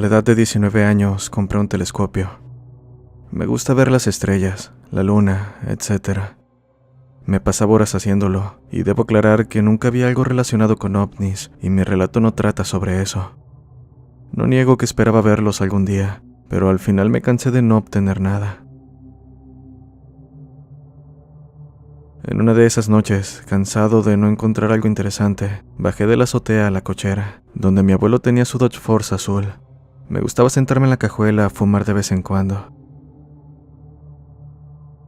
la edad de 19 años compré un telescopio. Me gusta ver las estrellas, la luna, etc. Me pasaba horas haciéndolo, y debo aclarar que nunca vi algo relacionado con ovnis, y mi relato no trata sobre eso. No niego que esperaba verlos algún día, pero al final me cansé de no obtener nada. En una de esas noches, cansado de no encontrar algo interesante, bajé de la azotea a la cochera, donde mi abuelo tenía su Dodge Force azul. Me gustaba sentarme en la cajuela a fumar de vez en cuando.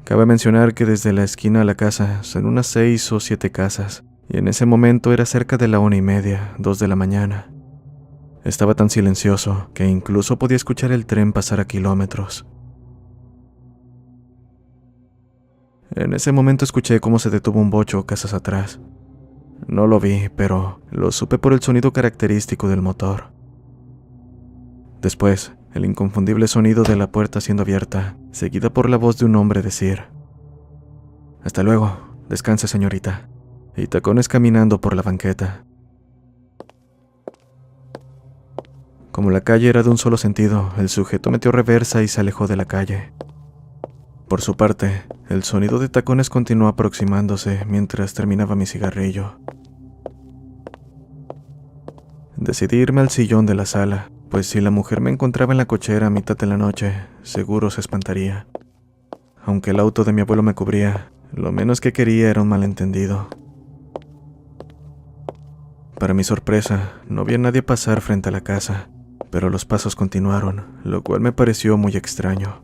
Cabe mencionar que desde la esquina a la casa son unas 6 o 7 casas, y en ese momento era cerca de la 1:30, 2 de la mañana. Estaba tan silencioso que incluso podía escuchar el tren pasar a kilómetros. En ese momento escuché cómo se detuvo un bocho casas atrás. No lo vi, pero lo supe por el sonido característico del motor. Después, el inconfundible sonido de la puerta siendo abierta, seguida por la voz de un hombre decir: «Hasta luego, descanse señorita», y tacones caminando por la banqueta. Como la calle era de un solo sentido, el sujeto metió reversa y se alejó de la calle. Por su parte, el sonido de tacones continuó aproximándose mientras terminaba mi cigarrillo. Decidí irme al sillón de la sala, pues si la mujer me encontraba en la cochera a mitad de la noche, seguro se espantaría. Aunque el auto de mi abuelo me cubría, lo menos que quería era un malentendido. Para mi sorpresa, no vi a nadie pasar frente a la casa, pero los pasos continuaron, lo cual me pareció muy extraño.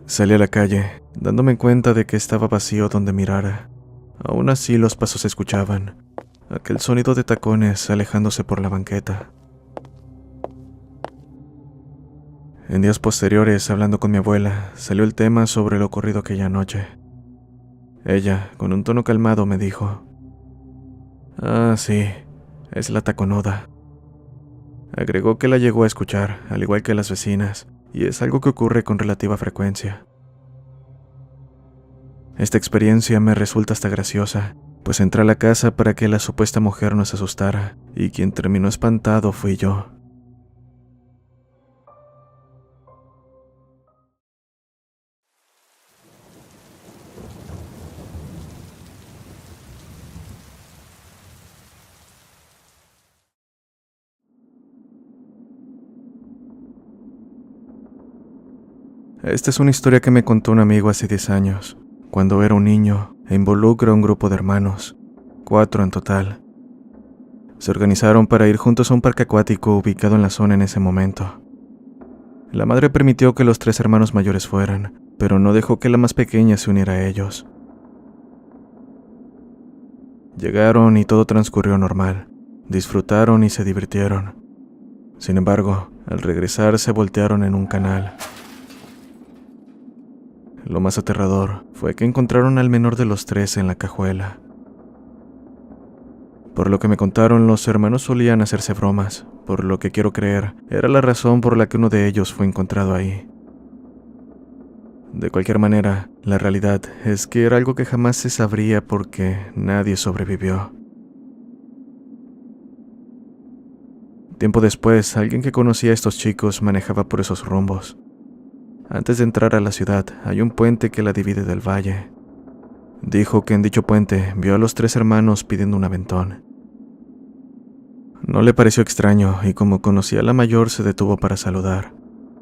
Salí a la calle, dándome cuenta de que estaba vacío donde mirara. Aún así los pasos se escuchaban, aquel sonido de tacones alejándose por la banqueta. En días posteriores, hablando con mi abuela, salió el tema sobre lo ocurrido aquella noche. Ella, con un tono calmado, me dijo: «Ah, sí, es la taconuda». Agregó que la llegó a escuchar, al igual que las vecinas, y es algo que ocurre con relativa frecuencia. Esta experiencia me resulta hasta graciosa, pues entré a la casa para que la supuesta mujer no se asustara, y quien terminó espantado fui yo. Esta es una historia que me contó un amigo hace 10 años, cuando era un niño, e involucra a un grupo de hermanos, 4 en total. Se organizaron para ir juntos a un parque acuático ubicado en la zona en ese momento. La madre permitió que los 3 hermanos mayores fueran, pero no dejó que la más pequeña se uniera a ellos. Llegaron y todo transcurrió normal. Disfrutaron y se divirtieron. Sin embargo, al regresar se voltearon en un canal. Lo más aterrador fue que encontraron al menor de los 3 en la cajuela. Por lo que me contaron, los hermanos solían hacerse bromas, por lo que quiero creer era la razón por la que uno de ellos fue encontrado ahí. De cualquier manera, la realidad es que era algo que jamás se sabría porque nadie sobrevivió. Tiempo después, alguien que conocía a estos chicos manejaba por esos rumbos. Antes de entrar a la ciudad, hay un puente que la divide del valle. Dijo que en dicho puente vio a los 3 hermanos pidiendo un aventón. No le pareció extraño y como conocía a la mayor se detuvo para saludar.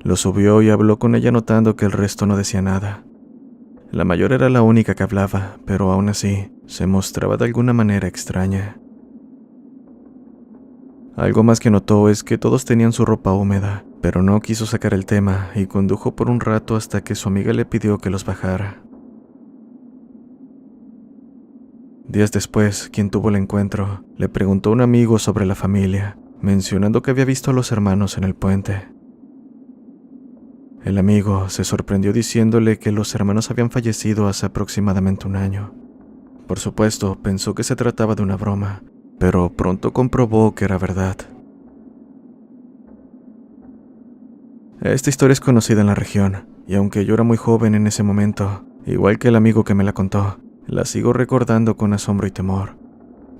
Lo subió y habló con ella notando que el resto no decía nada. La mayor era la única que hablaba, pero aún así se mostraba de alguna manera extraña. Algo más que notó es que todos tenían su ropa húmeda, pero no quiso sacar el tema y condujo por un rato hasta que su amiga le pidió que los bajara. Días después, quien tuvo el encuentro, le preguntó a un amigo sobre la familia, mencionando que había visto a los hermanos en el puente. El amigo se sorprendió diciéndole que los hermanos habían fallecido hace aproximadamente un año. Por supuesto, pensó que se trataba de una broma, pero pronto comprobó que era verdad. Esta historia es conocida en la región, y aunque yo era muy joven en ese momento, igual que el amigo que me la contó, la sigo recordando con asombro y temor,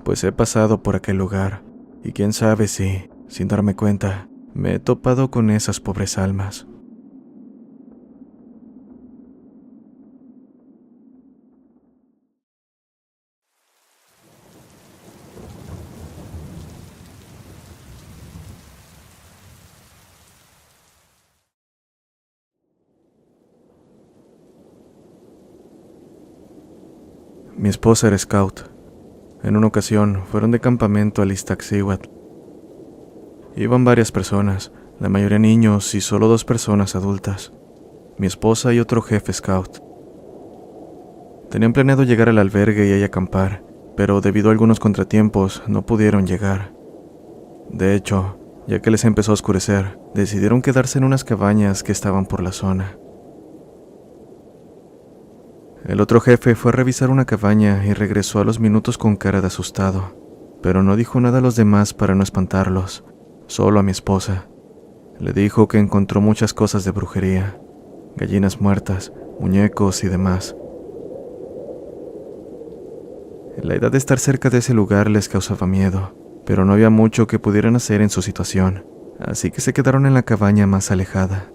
pues he pasado por aquel lugar, y quién sabe si, sin darme cuenta, me he topado con esas pobres almas. Mi esposa era scout. En una ocasión fueron de campamento al Iztaccíhuatl. Iban varias personas, la mayoría niños y solo 2 personas adultas, mi esposa y otro jefe scout. Tenían planeado llegar al albergue y ahí acampar, pero debido a algunos contratiempos no pudieron llegar. De hecho, ya que les empezó a oscurecer, decidieron quedarse en unas cabañas que estaban por la zona. El otro jefe fue a revisar una cabaña y regresó a los minutos con cara de asustado, pero no dijo nada a los demás para no espantarlos, solo a mi esposa. Le dijo que encontró muchas cosas de brujería, gallinas muertas, muñecos y demás. La idea de estar cerca de ese lugar les causaba miedo, pero no había mucho que pudieran hacer en su situación, así que se quedaron en la cabaña más alejada.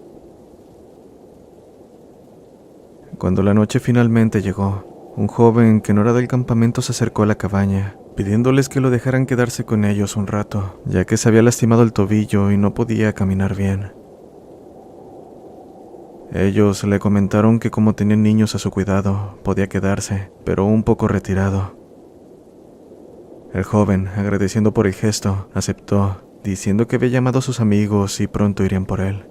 Cuando la noche finalmente llegó, un joven que no era del campamento se acercó a la cabaña, pidiéndoles que lo dejaran quedarse con ellos un rato, ya que se había lastimado el tobillo y no podía caminar bien. Ellos le comentaron que como tenían niños a su cuidado, podía quedarse, pero un poco retirado. El joven, agradeciendo por el gesto, aceptó, diciendo que había llamado a sus amigos y pronto irían por él.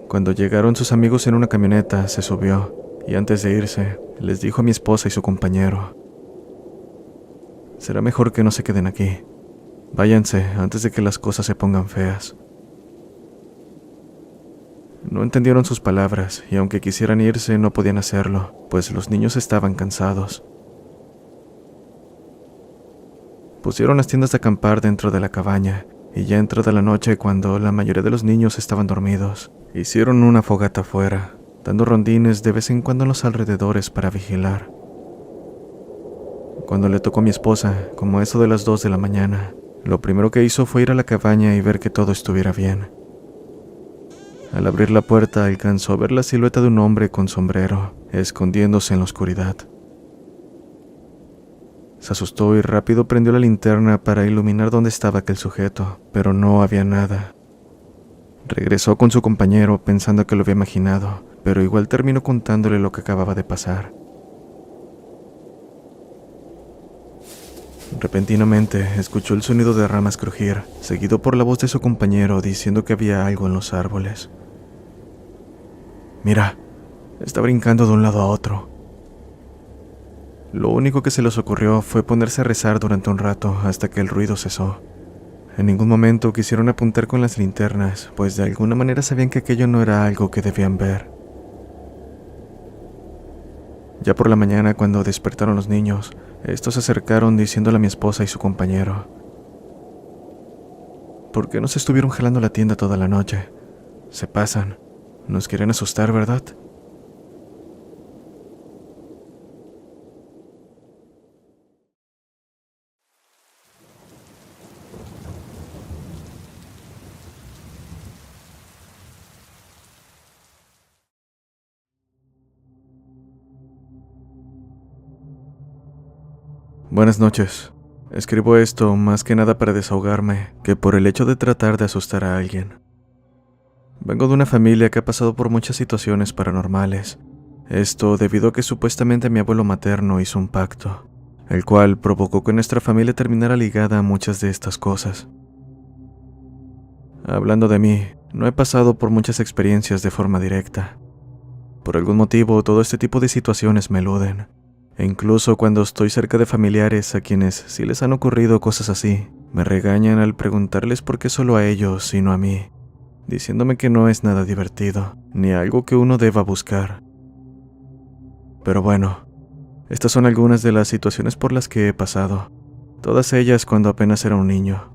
Cuando llegaron sus amigos en una camioneta, se subió, y antes de irse, les dijo a mi esposa y su compañero: «Será mejor que no se queden aquí. Váyanse antes de que las cosas se pongan feas». No entendieron sus palabras, y aunque quisieran irse, no podían hacerlo, pues los niños estaban cansados. Pusieron las tiendas de acampar dentro de la cabaña, y ya entrada la noche, cuando la mayoría de los niños estaban dormidos, hicieron una fogata afuera, dando rondines de vez en cuando en los alrededores para vigilar. Cuando le tocó a mi esposa, como eso de las 2 de la mañana, lo primero que hizo fue ir a la cabaña y ver que todo estuviera bien. Al abrir la puerta, alcanzó a ver la silueta de un hombre con sombrero, escondiéndose en la oscuridad. Se asustó y rápido prendió la linterna para iluminar dónde estaba aquel sujeto, pero no había nada. Regresó con su compañero pensando que lo había imaginado, pero igual terminó contándole lo que acababa de pasar. Repentinamente escuchó el sonido de ramas crujir, seguido por la voz de su compañero diciendo que había algo en los árboles. «Mira, está brincando de un lado a otro». Lo único que se les ocurrió fue ponerse a rezar durante un rato hasta que el ruido cesó. En ningún momento quisieron apuntar con las linternas, pues de alguna manera sabían que aquello no era algo que debían ver. Ya por la mañana, cuando despertaron los niños, estos se acercaron diciéndole a mi esposa y su compañero: «¿Por qué nos estuvieron jalando la tienda toda la noche? Se pasan. Nos quieren asustar, ¿verdad?». Buenas noches. Escribo esto más que nada para desahogarme que por el hecho de tratar de asustar a alguien. Vengo de una familia que ha pasado por muchas situaciones paranormales. Esto debido a que supuestamente mi abuelo materno hizo un pacto, el cual provocó que nuestra familia terminara ligada a muchas de estas cosas. Hablando de mí, no he pasado por muchas experiencias de forma directa. Por algún motivo, todo este tipo de situaciones me eluden. E incluso cuando estoy cerca de familiares a quienes sí les han ocurrido cosas así, me regañan al preguntarles por qué solo a ellos y no a mí, diciéndome que no es nada divertido, ni algo que uno deba buscar. Pero bueno, estas son algunas de las situaciones por las que he pasado, todas ellas cuando apenas era un niño.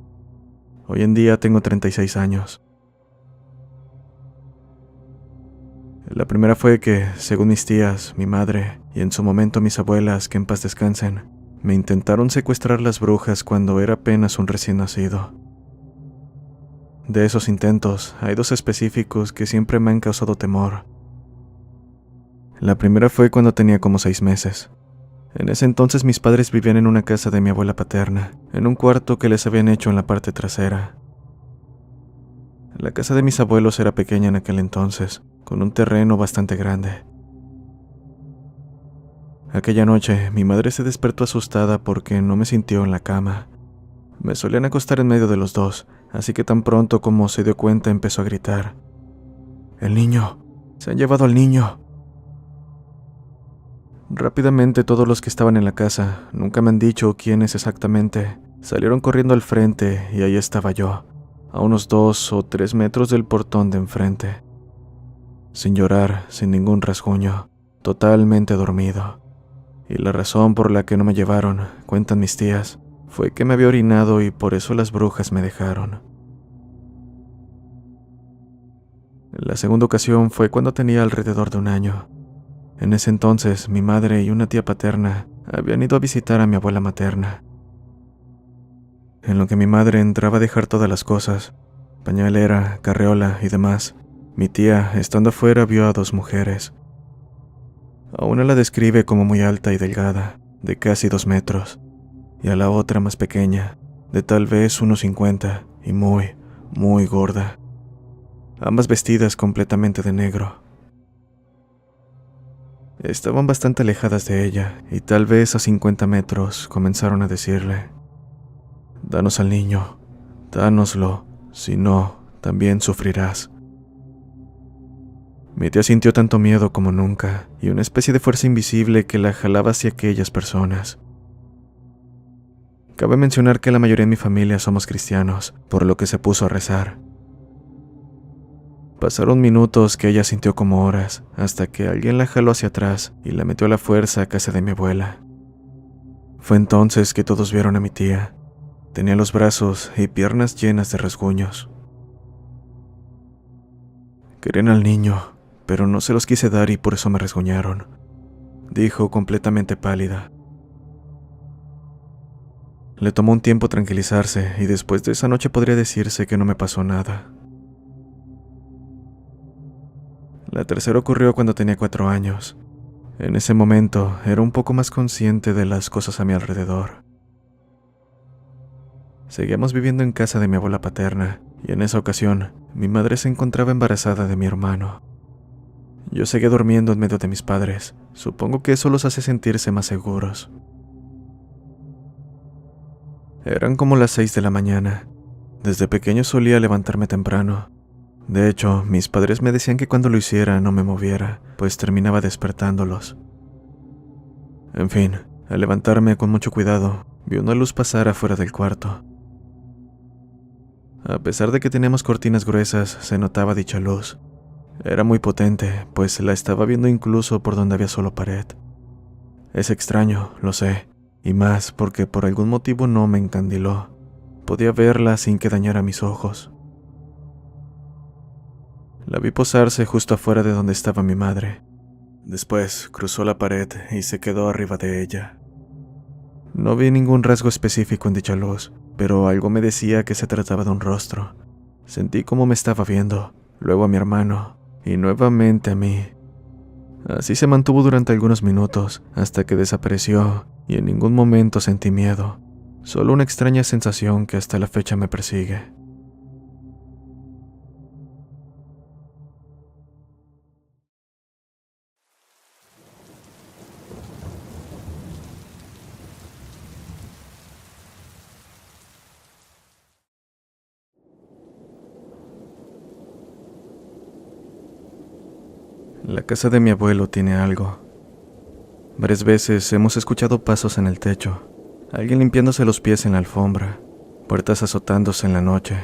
Hoy en día tengo 36 años. La primera fue que, según mis tías, mi madre y en su momento mis abuelas, que en paz descansen, me intentaron secuestrar las brujas cuando era apenas un recién nacido. De esos intentos, hay dos específicos que siempre me han causado temor. La primera fue cuando tenía como 6 meses. En ese entonces mis padres vivían en una casa de mi abuela paterna, en un cuarto que les habían hecho en la parte trasera. La casa de mis abuelos era pequeña en aquel entonces, con un terreno bastante grande. Aquella noche, mi madre se despertó asustada porque no me sintió en la cama. Me solían acostar en medio de los dos, así que tan pronto como se dio cuenta empezó a gritar: «¡El niño! ¡Se han llevado al niño!». Rápidamente todos los que estaban en la casa, nunca me han dicho quiénes exactamente, salieron corriendo al frente y ahí estaba yo, a unos 2 o 3 metros del portón de enfrente. Sin llorar, sin ningún rasguño, totalmente dormido. Y la razón por la que no me llevaron, cuentan mis tías, fue que me había orinado y por eso las brujas me dejaron. La segunda ocasión fue cuando tenía alrededor de 1 año. En ese entonces, mi madre y una tía paterna habían ido a visitar a mi abuela materna. En lo que mi madre entraba a dejar todas las cosas, pañalera, carreola y demás, mi tía, estando afuera, vio a 2 mujeres. A una la describe como muy alta y delgada, de casi 2 metros, y a la otra más pequeña, de tal vez unos 50, y muy, muy gorda. Ambas vestidas completamente de negro. Estaban bastante alejadas de ella, y tal vez a 50 metros comenzaron a decirle: «Danos al niño, dánoslo, si no, también sufrirás». Mi tía sintió tanto miedo como nunca, y una especie de fuerza invisible que la jalaba hacia aquellas personas. Cabe mencionar que la mayoría de mi familia somos cristianos, por lo que se puso a rezar. Pasaron minutos que ella sintió como horas, hasta que alguien la jaló hacia atrás y la metió a la fuerza a casa de mi abuela. Fue entonces que todos vieron a mi tía. Tenía los brazos y piernas llenas de rasguños. «Querían al niño, pero no se los quise dar y por eso me rasguñaron», dijo completamente pálida. Le tomó un tiempo tranquilizarse y después de esa noche podría decirse que no me pasó nada. La tercera ocurrió cuando tenía 4 años. En ese momento era un poco más consciente de las cosas a mi alrededor. Seguíamos viviendo en casa de mi abuela paterna, y en esa ocasión mi madre se encontraba embarazada de mi hermano. Yo seguía durmiendo en medio de mis padres. Supongo que eso los hace sentirse más seguros. Eran como las 6 de la mañana. Desde pequeño solía levantarme temprano. De hecho, mis padres me decían que cuando lo hiciera no me moviera, pues terminaba despertándolos. En fin, al levantarme con mucho cuidado, vi una luz pasar afuera del cuarto. A pesar de que teníamos cortinas gruesas, se notaba dicha luz. Era muy potente, pues la estaba viendo incluso por donde había solo pared. Es extraño, lo sé, y más porque por algún motivo no me encandiló. Podía verla sin que dañara mis ojos. La vi posarse justo afuera de donde estaba mi madre. Después cruzó la pared y se quedó arriba de ella. No vi ningún rasgo específico en dicha luz, pero algo me decía que se trataba de un rostro. Sentí cómo me estaba viendo, luego a mi hermano, y nuevamente a mí. Así se mantuvo durante algunos minutos, hasta que desapareció, y en ningún momento sentí miedo, solo una extraña sensación que hasta la fecha me persigue. La casa de mi abuelo tiene algo. Varias veces hemos escuchado pasos en el techo, alguien limpiándose los pies en la alfombra, puertas azotándose en la noche.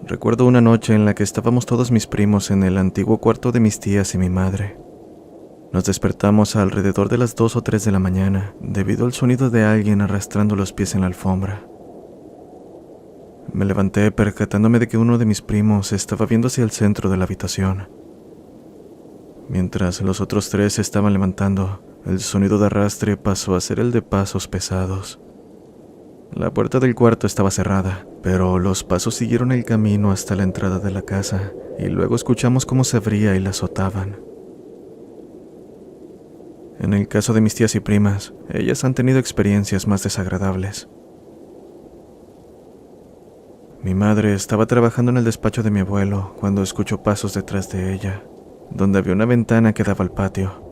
Recuerdo una noche en la que estábamos todos mis primos en el antiguo cuarto de mis tías y mi madre. Nos despertamos alrededor de las 2 o 3 de la mañana debido al sonido de alguien arrastrando los pies en la alfombra. Me levanté percatándome de que uno de mis primos estaba viendo hacia el centro de la habitación. Mientras los otros 3 se estaban levantando, el sonido de arrastre pasó a ser el de pasos pesados. La puerta del cuarto estaba cerrada, pero los pasos siguieron el camino hasta la entrada de la casa, y luego escuchamos cómo se abría y la azotaban. En el caso de mis tías y primas, ellas han tenido experiencias más desagradables. Mi madre estaba trabajando en el despacho de mi abuelo cuando escuchó pasos detrás de ella, donde había una ventana que daba al patio.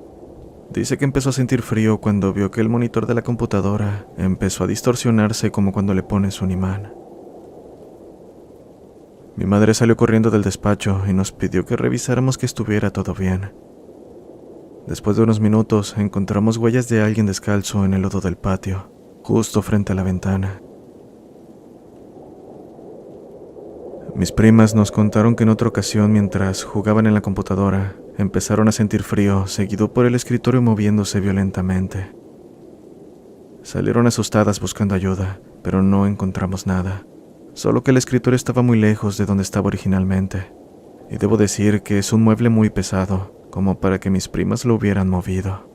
Dice que empezó a sentir frío cuando vio que el monitor de la computadora empezó a distorsionarse como cuando le pones un imán. Mi madre salió corriendo del despacho y nos pidió que revisáramos que estuviera todo bien. Después de unos minutos encontramos huellas de alguien descalzo en el lodo del patio, justo frente a la ventana. Mis primas nos contaron que en otra ocasión, mientras jugaban en la computadora, empezaron a sentir frío, seguido por el escritorio moviéndose violentamente. Salieron asustadas buscando ayuda, pero no encontramos nada, solo que el escritorio estaba muy lejos de donde estaba originalmente, y debo decir que es un mueble muy pesado, como para que mis primas lo hubieran movido.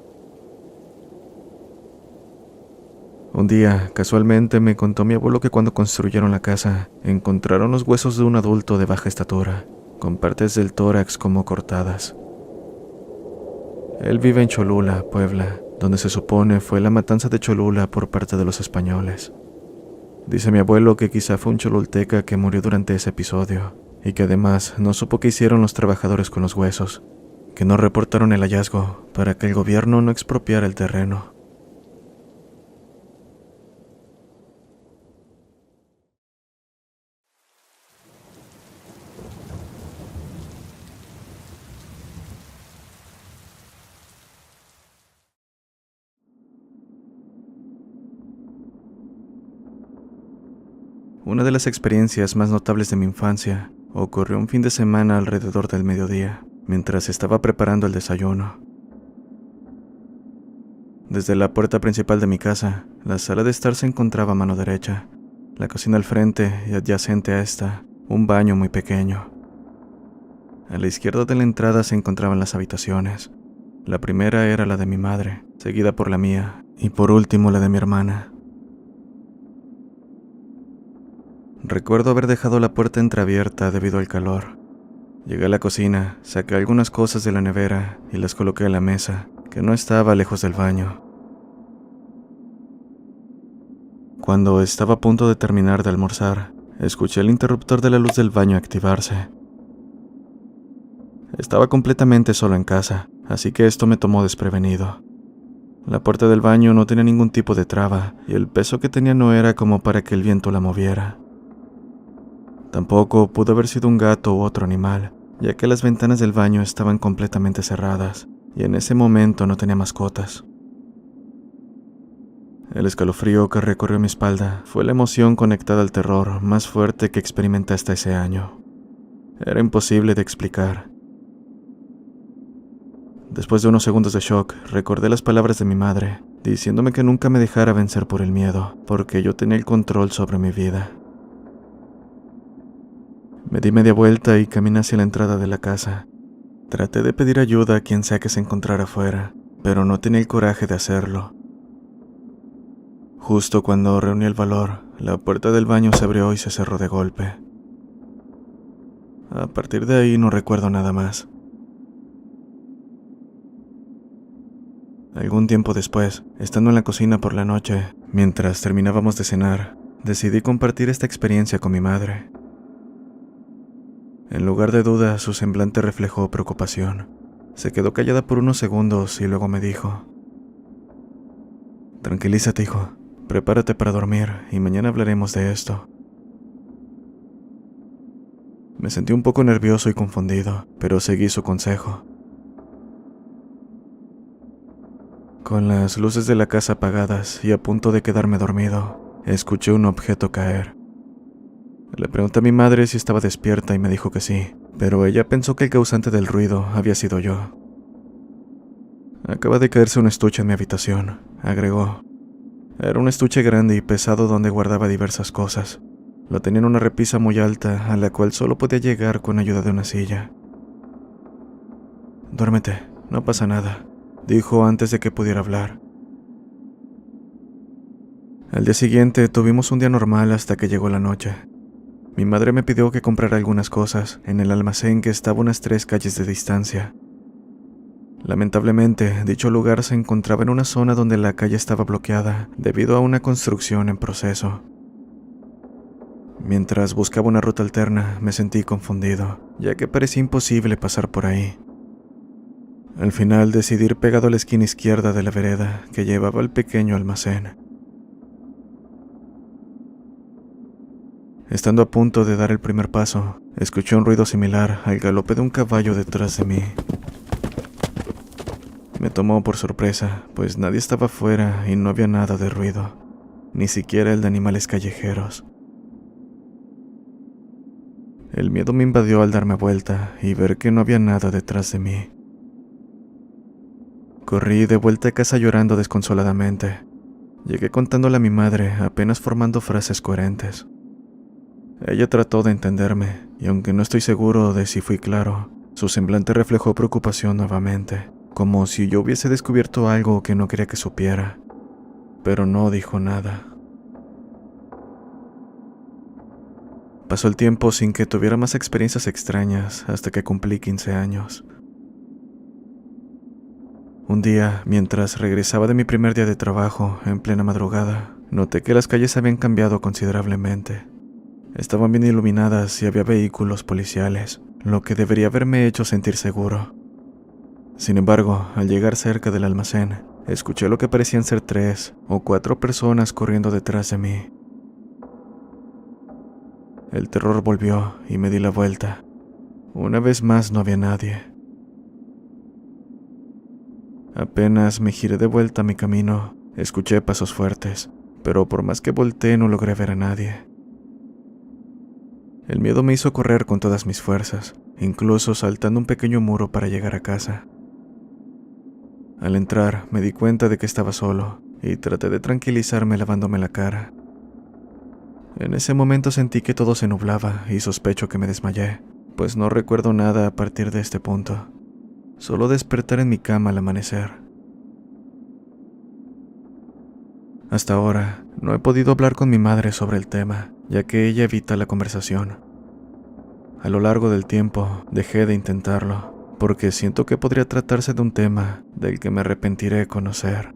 Un día, casualmente, me contó mi abuelo que cuando construyeron la casa, encontraron los huesos de un adulto de baja estatura, con partes del tórax como cortadas. Él vive en Cholula, Puebla, donde se supone fue la matanza de Cholula por parte de los españoles. Dice mi abuelo que quizá fue un cholulteca que murió durante ese episodio, y que además no supo qué hicieron los trabajadores con los huesos, que no reportaron el hallazgo para que el gobierno no expropiara el terreno. Una de las experiencias más notables de mi infancia ocurrió un fin de semana alrededor del mediodía, mientras estaba preparando el desayuno. Desde la puerta principal de mi casa, la sala de estar se encontraba a mano derecha, la cocina al frente y adyacente a esta, un baño muy pequeño. A la izquierda de la entrada se encontraban las habitaciones. La primera era la de mi madre, seguida por la mía, y por último la de mi hermana. Recuerdo haber dejado la puerta entreabierta debido al calor. Llegué a la cocina, saqué algunas cosas de la nevera y las coloqué en la mesa, que no estaba lejos del baño. Cuando estaba a punto de terminar de almorzar, escuché el interruptor de la luz del baño activarse. Estaba completamente solo en casa, así que esto me tomó desprevenido. La puerta del baño no tenía ningún tipo de traba y el peso que tenía no era como para que el viento la moviera. Tampoco pudo haber sido un gato u otro animal, ya que las ventanas del baño estaban completamente cerradas, y en ese momento no tenía mascotas. El escalofrío que recorrió mi espalda fue la emoción conectada al terror más fuerte que experimenté hasta ese año. Era imposible de explicar. Después de unos segundos de shock, recordé las palabras de mi madre, diciéndome que nunca me dejara vencer por el miedo, porque yo tenía el control sobre mi vida. Me di media vuelta y caminé hacia la entrada de la casa. Traté de pedir ayuda a quien sea que se encontrara afuera, pero no tenía el coraje de hacerlo. Justo cuando reuní el valor, la puerta del baño se abrió y se cerró de golpe. A partir de ahí no recuerdo nada más. Algún tiempo después, estando en la cocina por la noche, mientras terminábamos de cenar, decidí compartir esta experiencia con mi madre. En lugar de duda, su semblante reflejó preocupación. Se quedó callada por unos segundos y luego me dijo: «Tranquilízate, hijo. Prepárate para dormir y mañana hablaremos de esto». Me sentí un poco nervioso y confundido, pero seguí su consejo. Con las luces de la casa apagadas y a punto de quedarme dormido, escuché un objeto caer. Le pregunté a mi madre si estaba despierta y me dijo que sí, pero ella pensó que el causante del ruido había sido yo. «Acaba de caerse un estuche en mi habitación», agregó. Era un estuche grande y pesado donde guardaba diversas cosas. Lo tenía en una repisa muy alta a la cual solo podía llegar con ayuda de una silla. «Duérmete, no pasa nada», dijo antes de que pudiera hablar. Al día siguiente tuvimos un día normal hasta que llegó la noche. Mi madre me pidió que comprara algunas cosas en el almacén que estaba unas 3 calles de distancia. Lamentablemente, dicho lugar se encontraba en una zona donde la calle estaba bloqueada debido a una construcción en proceso. Mientras buscaba una ruta alterna, me sentí confundido, ya que parecía imposible pasar por ahí. Al final decidí ir pegado a la esquina izquierda de la vereda que llevaba al pequeño almacén. Estando a punto de dar el primer paso, escuché un ruido similar al galope de un caballo detrás de mí. Me tomó por sorpresa, pues nadie estaba afuera y no había nada de ruido, ni siquiera el de animales callejeros. El miedo me invadió al darme vuelta y ver que no había nada detrás de mí. Corrí de vuelta a casa llorando desconsoladamente. Llegué contándole a mi madre, apenas formando frases coherentes. Ella trató de entenderme, y aunque no estoy seguro de si fui claro, su semblante reflejó preocupación nuevamente, como si yo hubiese descubierto algo que no quería que supiera, pero no dijo nada. Pasó el tiempo sin que tuviera más experiencias extrañas hasta que cumplí 15 años. Un día, mientras regresaba de mi primer día de trabajo, en plena madrugada, noté que las calles habían cambiado considerablemente. Estaban bien iluminadas y había vehículos policiales, lo que debería haberme hecho sentir seguro. Sin embargo, al llegar cerca del almacén, escuché lo que parecían ser 3 o 4 personas corriendo detrás de mí. El terror volvió y me di la vuelta. Una vez más no había nadie. Apenas me giré de vuelta a mi camino, escuché pasos fuertes, pero por más que volteé no logré ver a nadie. El miedo me hizo correr con todas mis fuerzas, incluso saltando un pequeño muro para llegar a casa. Al entrar, me di cuenta de que estaba solo, y traté de tranquilizarme lavándome la cara. En ese momento sentí que todo se nublaba y sospecho que me desmayé, pues no recuerdo nada a partir de este punto. Solo despertar en mi cama al amanecer. Hasta ahora, no he podido hablar con mi madre sobre el tema, ya que ella evita la conversación. A lo largo del tiempo, dejé de intentarlo, porque siento que podría tratarse de un tema del que me arrepentiré conocer.